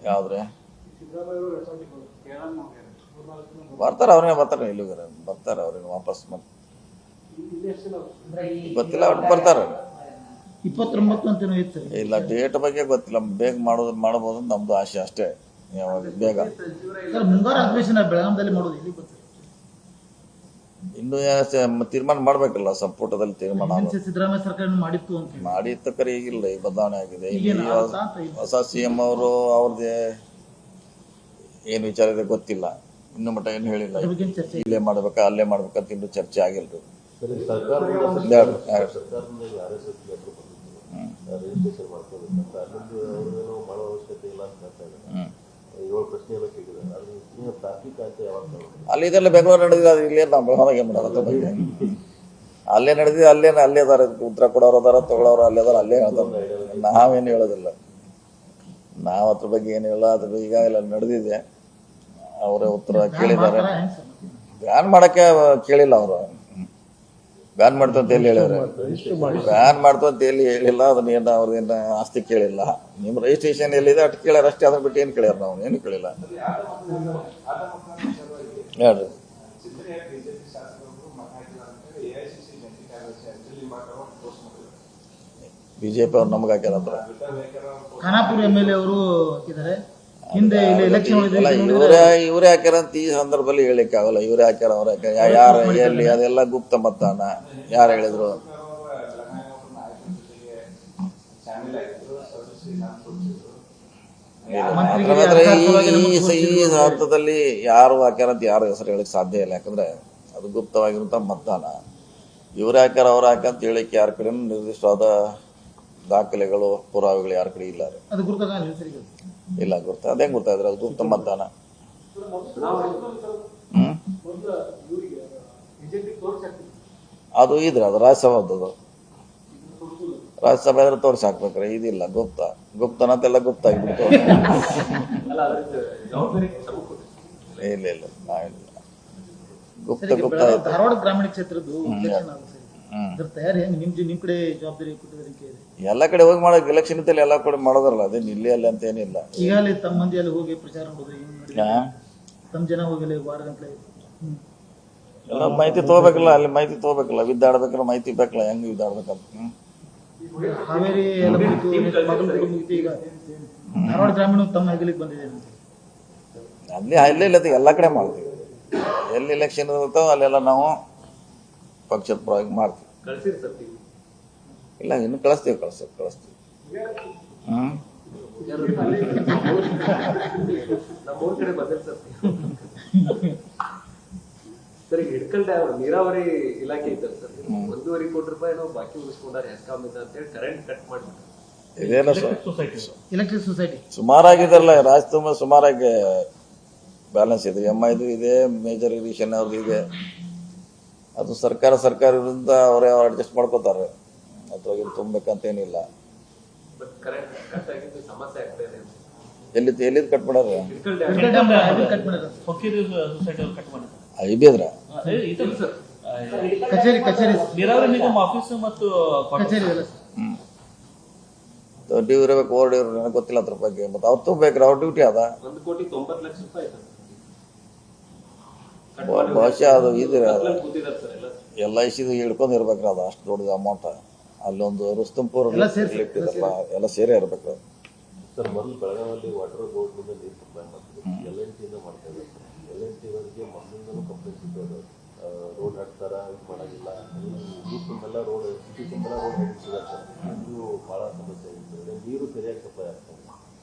ಯಾವ್ದ್ರೆ ಬರ್ತಾರ ಅವ್ರೇ ಬರ್ತಾರೆ ಇಲ್ಲಿ ಬರ್ತಾರೆ ಅವ್ರೇನು ವಾಪಸ್ ಮತ್ತೆ ಗೊತ್ತಿಲ್ಲ ಒಟ್ಟು ಬರ್ತಾರ 29 ಅಂತೇನೋ ಇತ್ತು. ಇಲ್ಲ ಡೇಟ್ ಬಗ್ಗೆ ಗೊತ್ತಿಲ್ಲ. ಬೇಗ ಮಾಡಬಹುದು ನಮ್ದು ಆಸೆ ಅಷ್ಟೇ. ಯಾವಾಗ ಬೇಗ ಮುಂಗಾರು ಅಧಿವೇಶನ ಬೆಳಗಾವಿಯಲ್ಲಿ ಮಾಡೋದು ಇಲ್ಲಿ ಬರ್ತಾರೆ. ಇನ್ನು ತೀರ್ಮಾನ ಮಾಡ್ಬೇಕಲ್ಲ, ಸಂಪುಟದಲ್ಲಿ ತೀರ್ಮಾನ ಸಿದ್ದರಾಮಯ್ಯ ಸರ್ಕಾರ ಮಾಡಿತ್ತು ಅಂತ ಮಾಡಿತ್ತು. ಕರೆ ಈಗಿಲ್ಲ, ಈ ಬದಲಾವಣೆ ಆಗಿದೆ. ಹೊಸ CM ಅವರು ಅವ್ರದ್ದೇ ಏನು ವಿಚಾರ ಇದೆ ಗೊತ್ತಿಲ್ಲ, ಇನ್ನು ಮಟ್ಟ ಏನು ಹೇಳಿಲ್ಲ. ಇಲ್ಲೇ ಮಾಡ್ಬೇಕಾ ಅಲ್ಲೇ ಮಾಡ್ಬೇಕಂತ ಇನ್ನೂ ಚರ್ಚೆ ಆಗಿಲ್ರಿ. ಅಲ್ಲಿ ಇದೆಲ್ಲ ಬೆಂಗಳೂರು ನಡೆದಿದೆ, ಅದು ಇಲ್ಲೇ ನಾವು ಬೆಳಗಾವಿಗೆ ಮಾಡೋದು ಅದ್ರ ಬಗ್ಗೆ. ಅಲ್ಲೇ ನಡೆದಿದೆ, ಅಲ್ಲೇ ಅದಾರ, ಉತ್ತರ ಕೊಡೋರು ಅದಾರ, ತಗೊಳ್ಳೋರು ಅಲ್ಲೇ ಅದಾರ, ಅಲ್ಲೇ ಹೇಳ್ತಾರೆ. ನಾವೇನು ಹೇಳೋದಿಲ್ಲ, ನಾವು ಅದ್ರ ಬಗ್ಗೆ ಏನು ಹೇಳೋ. ಅದ್ರ ಈಗಾಗಲೇ ನಡೆದಿದೆ, ಅವರೇ ಉತ್ತರ ಕೇಳಿದ್ದಾರೆ. ಬ್ಯಾನ್ ಮಾಡಕ್ಕೆ ಕೇಳಿಲ್ಲ ಅವರು. ಬ್ಯಾನ್ ಮಾಡ್ತು ಅಂತ ಎಲ್ಲಿ ಹೇಳಿದ್ರೆ, ಬ್ಯಾನ್ ಮಾಡ್ತು ಅಂತ ಎಲ್ಲಿ ಹೇಳಿಲ್ಲ. ಅದನ್ನ ಏನು ಅವ್ರದ್ದೇನು ಆಸ್ತಿ ಕೇಳಿಲ್ಲ. ನಿಮ್ಮ ರಿಜಿಸ್ಟ್ರೇಷನ್ ಎಲ್ಲಿದೆ ಅಷ್ಟು ಕೇಳ್ಯಾರ ಅಷ್ಟೇ, ಅದನ್ನ ಬಿಟ್ಟು ಏನು ಕೇಳ್ಯಾರ? ನಾವು ಏನು ಕೇಳಿಲ್ಲ. ಹೇಳ್ರಿ. ಬಿಜೆಪಿ ಅವ್ರು ನಮ್ಗೆ ಹಾಕ್ಯಾರ. ಖಾನಾಪುರ MLA ಅವರು ಹಾಕಿದ್ದಾರೆ. ಹಿಂದೆ ಇವರೇ ಹಾಕ್ಯಾರ ಅಂತ ಈ ಸಂದರ್ಭದಲ್ಲಿ ಹೇಳಿಕ್ಕೆ ಆಗಲ್ಲ. ಇವರೇ ಹಾಕ್ಯಾರ, ಅವ್ರ ಯಾರು ಎಲ್ಲಿ, ಅದೆಲ್ಲ ಗುಪ್ತ ಮತದಾನ. ಯಾರು ಹೇಳಿದ್ರು? ಈ ಹಂತದಲ್ಲಿ ಯಾರು ಹಾಕ್ಯಾರ ಅಂತ ಯಾರು ಹೆಸರು ಹೇಳಿಕ್ ಸಾಧ್ಯ ಇಲ್ಲ. ಯಾಕಂದ್ರೆ ಅದು ಗುಪ್ತವಾಗಿರುವಂತ ಮತದಾನ. ಇವ್ರು ಹಾಕ್ಯಾರ ಅವ್ರು ಹಾಕಂತ ಹೇಳಿಕ್ಕೆ ಯಾರ ಕಡೆ ನಿರ್ದಿಷ್ಟವಾದ ದಾಖಲೆಗಳು ಪುರಾವೆಗಳು ಯಾರ ಕಡೆ ಇಲ್ಲ. ಇಲ್ಲ ಗುರ್ತ ಅದೇ ಗೊತ್ತಾದ್ರೆ ಅದು ಗುಪ್ತ ಮತದಾನ. ಅದು ಇದ್ರೆ ಅದು ರಾಜ್ಯಸಭಾದ್ದು. ರಾಜ್ಯಸಭೆ ಆದ್ರೆ ತೋರಿಸಿ ಹಾಕ್ಬೇಕ್ರೆ. ಇದಿಲ್ಲ, ಗುಪ್ತನಂತೆಲ್ಲ ಗುಪ್ತ ಆಗಿಬಿಡ್ತು. ಇಲ್ಲ ಇಲ್ಲ ನಾವಿಲ್ಲ, ಗುಪ್ತ ಧಾರವಾಡ ಗ್ರಾಮೀಣ ಕ್ಷೇತ್ರದ್ದು ತಯಾರಿ ನಿಮ್ ಕಡೆ ಜವಾಬ್ದಾರಿ ಎಲ್ಲ ಕಡೆ ಹೋಗಿ ಮಾಡೋಕೆ ಎಲೆಕ್ಷನ್ ಇದ್ದಲ್ಲಿ ಎಲ್ಲ ಕಡೆ ಮಾಡೋದ್ರಲ್ಲ. ಅದೇನು ಇಲ್ಲಿ ಅಲ್ಲಿ ಅಂತ ಏನಿಲ್ಲ. ಈಗಾಗಲೇ ತಮ್ಮ ಮಂದಿ ಅಲ್ಲಿ ಹೋಗಿ ಪ್ರಚಾರ ಮಾಡೋದು, ತಮ್ಮ ಜನ ಹೋಗಿ ವಾರ ಗಂಟೆ ಎಲ್ಲ ಮಾಹಿತಿ ತಗೋಬೇಕಲ್ಲ. ಅಲ್ಲಿ ಮಾಹಿತಿ ತಗೋಬೇಕಲ್ಲ, ವಿದ್ದಾಡ್ಬೇಕಲ್ಲ, ಮಾಹಿತಿ ಬೇಕಲ್ಲ, ಹೆಂಗ್ ವಿದ್ದಾಡ್ಬೇಕಂತ. ಹಾವೇರಿ ಎಲ್ಲ ಮುಗಿತು. ಈಗ ಧಾರವಾಡ ಗ್ರಾಮೀಣ ತಮ್ಮ ಹೆಗಲಿಗೆ ಬಂದಿದೆ. ಅಲ್ಲೇ ಇಲ್ಲ, ಎಲ್ಲ ಕಡೆ ಮಾಡ್ತೀವಿ. ಎಲ್ಲಿ ಎಲೆಕ್ಷನ್ ಇರ್ತಾವ ಅಲ್ಲೆಲ್ಲ ನಾವು ಪಕ್ಷದ ಪರವಾಗಿ ಮಾಡ್ತೀವಿ. ಇಲ್ಲ ಇನ್ನು ಕಳಿಸ್ತೀವಿ. ಸರ್, ಈಗ ಹಿಡ್ಕಲ್ ಡ್ಯಾಮ್ ನೀರಾವರಿ ಇಲಾಖೆ ಇದ್ದಾರೆ ಸರ್, 1.5 ಕೋಟಿ ರೂಪಾಯಿ ಬಾಕಿ ಉಳಿಸ್ಕೊಂಡಾರೆ ಹೆಸ್ಕಾಂ ಅಂತ ಹೇಳಿ ಕರೆಂಟ್ ಕಟ್ ಮಾಡ್ಬಿಟ್ಟು. ಇದೇನು ಎಲೆಕ್ಟ್ರಿಕ್ ಸೊಸೈಟಿ ಸುಮಾರಾಗಿದ್ದಾರಲ್ಲ, ರಾಜ್ಯ ತುಂಬ ಸುಮಾರಾಗಿ ಬ್ಯಾಲೆನ್ಸ್ ಇದೆ. MIದು ಇದೆ, ಮೇಜರ್ ಇರಿಗೇಷನ್ ಅವ್ರದ್ದು ಇದೆ. ಅದು ಸರ್ಕಾರ ವಿರುದ್ಧ ಅವರೇ ಅಡ್ಜಸ್ಟ್ ಮಾಡ್ಕೋತಾರೆ. ಅದ್ರಾಗ ತುಂಬಬೇಕಂತೇನಿಲ್ಲ. ಎಲ್ಲಿದ್ ಕಟ್ ಮಾಡ್ಯಾರ? ಇದ್ರ ಡ್ಯೂ ಇರಬೇಕು, ಓವರ್ ಡ್ಯೂ ನನಗೆ ಗೊತ್ತಿಲ್ಲ ಅದ್ರ ಬಗ್ಗೆ. ಮತ್ತೆ ಅವ್ರು ತುಂಬಬೇಕ್ರಿ, ಅವ್ರ ಡ್ಯೂಟಿ ಅದ. 1,90,00,000 ರೂಪಾಯಿ ಬಹುಶಃ ಅದು ಇದ್ರೆ LICದು ಹಿಡ್ಕೊಂಡು ಇರ್ಬೇಕ್ರಿ. ಅದು ಅಷ್ಟು ದೊಡ್ಡದು ಅಮೌಂಟ್. ಅಲ್ಲೊಂದು ರುಸ್ತಂಪುರ ಇಟ್ಟಿದಾರಲ್ಲ, ಎಲ್ಲ ಸೇರಿ ಇರ್ಬೇಕು. ಸರ್, ಮೊದಲು ಬೆಳಗಾವಿಯಲ್ಲಿ ವಾಟರ್ ಬೋರ್ಡ್ನಿಂದ ನೀರು ಸಪ್ಲೈ ಮಾಡ್ತೀವಿ. LNT ಮಾಡ್ತಾ ಇದ್ದಾರೆ. LNT ಅವರಿಗೆ ಮೊದಲಿಂದಲೂ ಕಂಪ್ಲೇಂಟ್ಸ್ ಇತ್ತು, ರೋಡ್ ಹಾಕ್ತಾರ, ಇದು ಮಾಡೋದಿಲ್ಲ. ಊರು ತುಂಬೆಲ್ಲ ರೋಡ್, ಸಿಟಿ ತುಂಬೆಲ್ಲ ರೋಡ್ ಹಾಕಿಸಿದ್ದಾರೆ ಸರ್. ಇದು ಭಾಳ ಸಮಸ್ಯೆ ಆಗಿರ್ತದೆ. ನೀರು ಸರಿಯಾಗಿ ಸಪ್ಲೈ ಆಗ್ತದೆ.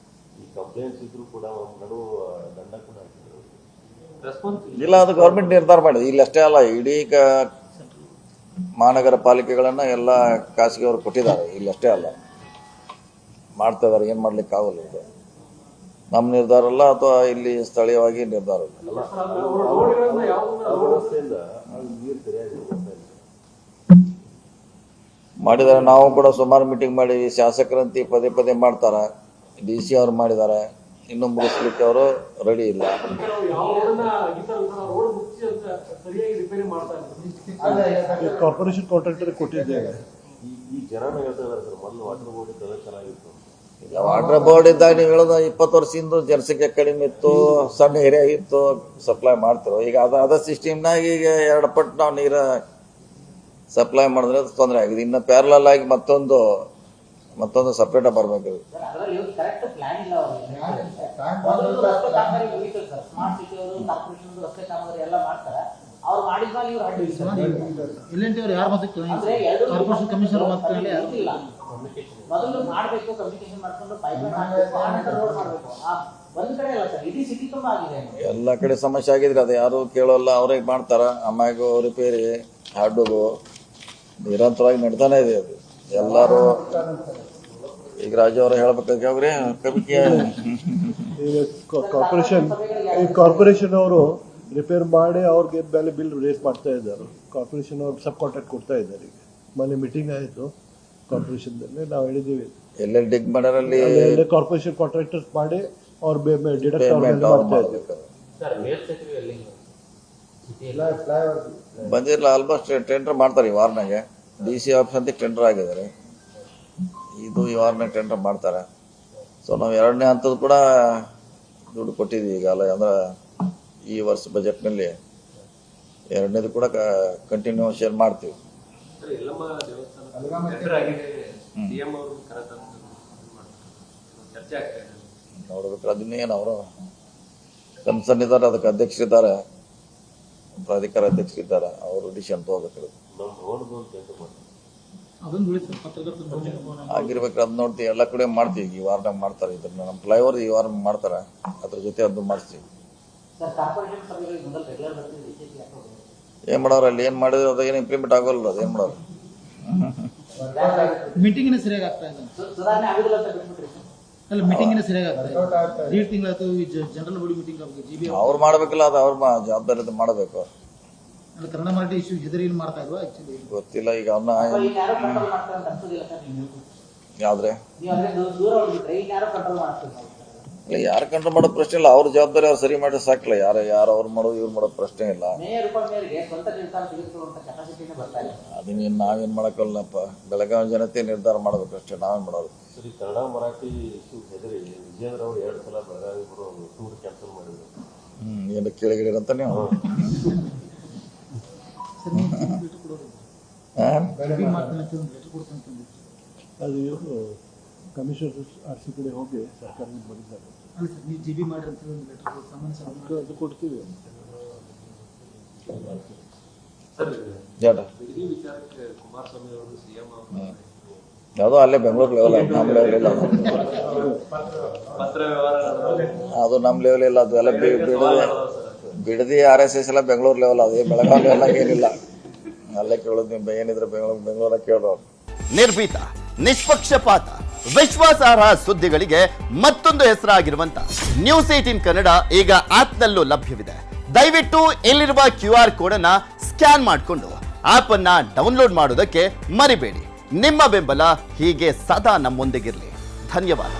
ಈ ಕಂಪ್ಲೇಂಟ್ಸ್ ಇದ್ರು ಕೂಡ ನಡು ದಂಡ ಕೂಡ ಹಾಕಿದ್ರು. ಇಲ್ಲ, ಅದು ಗೌರ್ಮೆಂಟ್ ನಿರ್ಧಾರ ಮಾಡಿದೆ. ಇಲ್ಲಿ ಅಷ್ಟೇ ಅಲ್ಲ, ಇಡೀ ಮಹಾನಗರ ಪಾಲಿಕೆಗಳನ್ನ ಎಲ್ಲ ಖಾಸಗಿಯವರು ಕೊಟ್ಟಿದ್ದಾರೆ. ಇಲ್ಲಿ ಅಷ್ಟೇ ಅಲ್ಲ, ಮಾಡ್ತಾ ಇದಾರೆ. ಏನ್ ಮಾಡ್ಲಿಕ್ಕೆ ಆಗಲ್ಲ. ಇದು ನಮ್ಮ ನಿರ್ಧಾರ ಅಲ್ಲ, ಅಥವಾ ಇಲ್ಲಿ ಸ್ಥಳೀಯವಾಗಿ ನಿರ್ಧಾರ ಇಲ್ಲ. ಮಾಡಿದ್ದಾರೆ. ನಾವು ಕೂಡ ಸುಮಾರು ಮೀಟಿಂಗ್ ಮಾಡಿದ್ವಿ. ಶಾಸಕರಂತಿ ಪದೇ ಮಾಡ್ತಾರ. DC ಅವ್ರು ಮಾಡಿದ್ದಾರೆ, ಇನ್ನೂ ಮುಗಿಸ್ಲಿಕ್ಕೆ ಅವರು ರೆಡಿ ಇಲ್ಲ. ಕಾರ್ಪೊರೇಷನ್ ಕಾಂಟ್ರಾಕ್ಟರ್ ಕೊಟ್ಟಿದ್ದೇವೆ. ಈ ಜನನ ಹೇಳ್ತಾ ಇದಾರೆ ಸರ್, ಮೊದಲು ವಾಟರ್ ಬೋರ್ಡ್ ಇತ್ತು ಚೆನ್ನಾಗಿತ್ತು. ಈಗ ವಾಟರ್ ಬೋರ್ಡ್ ಇದ್ದಾಗ ನೀವು ಹೇಳೋದು 20 ವರ್ಷದಿಂದ ಜನಸಂಖ್ಯೆ ಕಡಿಮೆ ಇತ್ತು, ಸಣ್ಣ ಏರಿಯಾ ಇತ್ತು, ಸಪ್ಲೈ ಮಾಡ್ತಿರೋ. ಈಗ ಅದ ಸಿಸ್ಟಮ್ನಾಗ ಈಗ 2 ಪಟ್ಟು ನಾವು ನೀರು ಸಪ್ಲೈ ಮಾಡಿದ್ರೆ ಅದು ತೊಂದರೆ ಆಗಿದೆ. ಇನ್ನು ಪ್ಯಾರಲಲ್ ಆಗಿ ಮತ್ತೊಂದು ಸಪ್ರೇಟ್ ಬರಬೇಕು. ಕರೆಕ್ಟ್ ಪ್ಲಾನ್ ಇಲ್ಲ ಅವ್ರಿಗೆ. ರಸ್ತೆ ಕಾಮಗಾರಿ ಮುಗಿತದೆ ಸರ್, ಸ್ಮಾರ್ಟ್ ಸಿಟಿ ಅವರು ಕಾರ್ಪೊರೇಷನ್ ರಸ್ತೆ ಕಾಮಗಾರಿ ಎಲ್ಲ ಮಾಡ್ತಾರೆ. ಅವ್ರು ಮಾಡಿದ್ಮೇಲೆ ಇವ್ರು ಅಡ್ಡಿ LNT ಅವ್ರು ಯಾರು ಮತ್ತೆ ಕಾರ್ಪೊರೇಷನ್ ಕಮಿಷನರ್ ಮಾತುಕತೆ ಯಾರು ಇಲ್ಲ. ಮೊದಲು ಮಾಡಬೇಕು, ಕಮ್ಯುನಿಕೇಶನ್ ಮಾಡ್ಕೊಂಡು ಪೈಪ್ಲೈನ್ ಮಾಡಬೇಕು, ಆನಂತರ ರೋಡ್ ಮಾಡಬೇಕು. ಒಂದ್ ಕಡೆ ಅಲ್ಲ ಸರ್, ಇಡೀ ಸಿಟಿ ತುಂಬ ಆಗಿದೆ. ಎಲ್ಲ ಕಡೆ ಸಮಸ್ಯೆ ಆಗಿದ್ರೆ ಅದು ಯಾರು ಕೇಳೋಲ್ಲ, ಅವ್ರಿಗೆ ಮಾಡ್ತಾರ. ಆಮ್ಯಾಗ ರಿಪೇರಿ ಹಾಡೋದು ನಿರಂತರವಾಗಿ ನಡ್ತಾನೆ ಇದೆ. ಅದು ಎಲ್ಲರೂ ಈಗ ರಾಜು ಅವರು ಹೇಳ್ಬೇಕಾಗ್ರಿ ಕಾರ್ಪೊರೇಷನ್ ಅವರು ರಿಪೇರ್ ಮಾಡಿ ಅವ್ರಿಗೆ ಮೇಲೆ ಬಿಲ್ ರೇಸ್ ಮಾಡ್ತಾ ಇದ್ದಾರೆ. ಕಾರ್ಪೊರೇಷನ್ ಅವರು ಸಬ್ ಕಾಂಟ್ರಾಕ್ಟ್ ಕೊಡ್ತಾ ಇದ್ದಾರೆ. ಈಗ ಮೊನ್ನೆ ಮೀಟಿಂಗ್ ಆಯಿತು ಕಾರ್ಪೊರೇಷನ್ದಲ್ಲಿ, ನಾವು ಹೇಳಿದ್ದೀವಿ ಎಲ್ಲೆಲ್ಲಿ ಡಿಗ್ ಮಾಡೋರಲ್ಲಿ ಕಾರ್ಪೊರೇಷನ್ ಕಾಂಟ್ರಾಕ್ಟರ್ಸ್ ಮಾಡಿ ಅವ್ರ ಡಿಡಕ್ಟ್ ಮಾಡ್ತಾ ಇದ್ದಾರೆ. ಬಂದಿರಲ್ಲ, ಆಲ್ಮೋಸ್ಟ್ ಟೆಂಡರ್ ಮಾಡ್ತಾರೆ ಈ ವಾರನಾಗೆ. DC ಆಫೀಸ್ ಅಂತ ಟೆಂಡರ್ ಆಗಿದ್ದಾರೆ. ಇದು ಈ ವಾರನಾಗ ಟೆಂಡರ್ ಮಾಡ್ತಾರೆ. ಸೊ ನಾವು 2ನೇ ಹಂತದ ಕೂಡ ದುಡ್ಡು ಕೊಟ್ಟಿದ್ದೀವಿ ಈಗ. ಅಲ್ಲ ಅಂದ್ರೆ ಈ ವರ್ಷ ಬಜೆಟ್ನಲ್ಲಿ 2ನೇದು ಕೂಡ ಕಂಟಿನ್ಯೂಷನ್ ಮಾಡ್ತೀವಿ. ಎಲ್ಲಮ್ಮ ದೇವಸ್ಥಾನ ಟೆಂಡರ್ ಆಗಿದೆ, CM ಅವರು ಚರ್ಚೆ ಆಗ್ತಾ ಇದೆ. ನೋಡ್ಬೇಕು ಅದನ್ನೇನು ಅವರು ಕನ್ಸರ್ನ್ ಇದ್ದಾರೆ, ಅದಕ್ಕೆ ಅಧ್ಯಕ್ಷರಿದ್ದಾರೆ, ಪ್ರಾಧಿಕಾರ ಅಧ್ಯಕ್ಷರಿದ್ದಾರೆ, ಅವರು ಡಿಸಿಷನ್ ತಗೋಬೇಕು. ನಮ್ಮ ಭವನದ ಒಂದು ಟೆಂಡರ್ ಮಾಡ್ತಾರೆ ಅದೊಂದು ಉಳಿತು ಪತ್ರಕರ್ತರು ಆಗಿರ್ಬೇಕು. ಅದು ನೋಡ್ತೀವಿ, ಎಲ್ಲ ಕಡೆ ಮಾಡ್ತೀವಿ. ಈ ವಾರದಾಗ ಮಾಡ್ತಾರೆ. ಇದನ್ನ ನಮ್ಮ ಫ್ಲೈಓವರ್ ಈ ವಾರ ಮಾಡ್ತಾರೆ, ಅದ್ರ ಜೊತೆ ಅದು ಮಾಡಿಸ್ತೀವಿ. ಸರ್ ಕಾರ್ಪೊರೇಷನ್ ಸಭೆಗಳಿಗೆ ಮೊದಲು ರೆಗ್ಯುಲರ್ ಬರ್ತೀವಿ. ಏನ್ ಮಾಡೋರು ಅಲ್ಲಿ ಏನ್ ಮಾಡಿದ್ರೆ ಅದು ಏನು ಇಂಪ್ಲಿಮೆಂಟ್ ಆಗೋಲ್ಲ. ಅದು ಏನ್ ಮಾಡೋರು ಮೀಟಿಂಗಿನ ಸರಿಯಾಗಿ ಆಗ್ತಾ ಇಲ್ಲ. ಸುಧಾರಣೆ ಆಗುದಿಲ್ಲ ಅಂತ ಬಿಟ್ಬಿಟ್ರಿ ಸರ್. ಅಲ್ಲ, ಮೀಟಿಂಗಿನ ಸರಿಯಾಗಿ ಆಗ್ತಾ ಇಲ್ಲ. 1.5 ತಿಂಗಳಾಯ್ತು ಜನರಲ್ ಬಾಡಿ ಮೀಟಿಂಗ್ ಆಗಬೇಕು. GB ಅವ್ರು ಮಾಡ್ಬೇಕಲ್ಲ, ಅದು ಅವ್ರ ಜವಾಬ್ದಾರಿ ಮಾಡಬೇಕು. ಅಲ್ಲ, ಕನ್ನಡ ಮರಾಠಿ ಇಶ್ಯೂ ಹೆದರಿಯಲ್ಲಿ ಮಾಡ್ತಾ ಇಲ್ವಾ ಆಕ್ಚುಲಿ ಗೊತ್ತಿಲ್ಲ. ಈಗ ಅವನ್ನ ಯಾರೋ ಕಂಟ್ರೋಲ್ ಮಾಡ್ತಾರೆ ಅಂತ ಅನ್ಸೋದಿಲ್ಲ ಸರ್ ನಿಮ್ಗೆ? ಯಾವ್ದ್ರೆ ನೀವು ಅದ್ರ ದೂರ ಹೋಗ್ಬಿಟ್ರೆ ಈಗ ಯಾರೋ ಕಂಟ್ರೋಲ್ ಮಾಡ್ತಾರೆ. ಇಲ್ಲ, ಯಾರು ಕಂಟ್ರೋಲ್ ಮಾಡೋ ಪ್ರಶ್ನೆ ಇಲ್ಲ. ಅವ್ರ ಜವಾಬ್ದಾರಿ ಅವ್ರು ಸರಿ ಮಾಡಿ ಸಾಕಿಲ್ಲ. ಯಾರು ಅವ್ರು ಮಾಡೋದು ಇವ್ರು ಮಾಡೋ ಪ್ರಶ್ನೆ ಇಲ್ಲ. ಮೇಯರ್ ಉಪಮೇಯರ್ಗೆ ಸ್ವಂತ ನಿರ್ಧಾರ ತೆಗೆದುಕೊಳ್ಳುವಂತ ಕೆಪಾಸಿಟಿನೇ ಬರ್ತಾ ಇಲ್ಲ. ಅದನ್ನೇನು ನಾವೇನ್ ಮಾಡಕ್ಕಲ್ಲಪ್ಪ. ಬೆಳಗಾವಿ ಜನತೆ ನಿರ್ಧಾರ ಮಾಡ್ಬೇಕು ಅಷ್ಟೇ, ನಾವೇನ್ ಮಾಡೋದು. ಸರಿ, ಕನ್ನಡ ಮರಾಠಿ ಇಶ್ಯೂ ಹೆದರಿ ವಿಜೇಂದ್ರ ಅವರು 2 ಸಲ ಬೆಳಗಾವಿ ಬರೋ ಟೂರ್ ಕ್ಯಾನ್ಸಲ್ ಮಾಡಿದ್ರು. ಏನು ಕೇಳಿಗಿರಂತ ನೀವು ಸರ್, ನೀವು ಲೆಟರ್ ಕೊಡೋದು GB ಮಾಡ್ತಾನೆ ಅಂತ ಒಂದು ಲೆಟರ್ ಕೊಡ್ತಾನೆ ಅಂತಂದಿದ್ರು. ಅದು ಇವರು ಕಮಿಷನರ್ RC ಕಡೆ ಹೋಗಿ ಸರ್ಕಾರಕ್ಕೆ ಬರೆದಿದ್ದಾರೆ. ಅಲ್ಲ ಸರ್, ನೀವು GB ಮಾಡಿ ಅಂತ ಒಂದು ಲೆಟರ್ ಸಾಮಾನ್ಯ ಸಭೆ ಅದು ಕೊಡ್ತೀವಿ. ಸರ್, ಜಾಟ ಬಿಡದಿ ವಿಚಾರಕ್ಕೆ ಕುಮಾರಸ್ವಾಮಿ ಅವರು CM ಅವರು ಯಾವುದೋ ಅಲ್ಲೇ ಬೆಂಗಳೂರು ಲೆವೆಲ್, ನಮ್ಮ ಲೆವೆಲ್ ಇಲ್ಲ. ಪತ್ರ ವ್ಯವಹಾರ ಅದು ನಮ್ಮ ಲೆವೆಲ್ ಇಲ್ಲ. ಅದು ಎಲ್ಲ ಬಿಡದಿ RSS ಎಲ್ಲ ಬೆಂಗಳೂರು ಲೆವೆಲ್. ಅದು ಬೆಳಗಾವಿ ಲೆವೆಲ್ ಏನಿಲ್ಲ. ಅಲ್ಲೇ ಕೇಳೋದು. ನೀವು ಏನಿದ್ರೆ ಬೆಂಗಳೂರಾಗ ಕೇಳೋರು. ನಿರ್ಭೀತ, ನಿಷ್ಪಕ್ಷಪಾತ, ವಿಶ್ವಾಸಾರ್ಹ ಸುದ್ದಿಗಳಿಗೆ ಮತ್ತೊಂದು ಹೆಸರಾಗಿರುವಂತ ನ್ಯೂಸ್ 18 ಕನ್ನಡ ಈಗ ಆಪ್ನಲ್ಲೂ ಲಭ್ಯವಿದೆ. ದಯವಿಟ್ಟು ಇಲ್ಲಿರುವ QR ಕೋಡ್ ಅನ್ನ ಸ್ಕ್ಯಾನ್ ಮಾಡಿಕೊಂಡು ಆಪ್ ಅನ್ನ ಡೌನ್ಲೋಡ್ ಮಾಡೋದಕ್ಕೆ ಮರಿಬೇಡಿ. ನಿಮ್ಮ ಬೆಂಬಲ ಹೀಗೆ ಸದಾ ನಮ್ಮೊಂದಿಗಿರಲಿ. ಧನ್ಯವಾದ.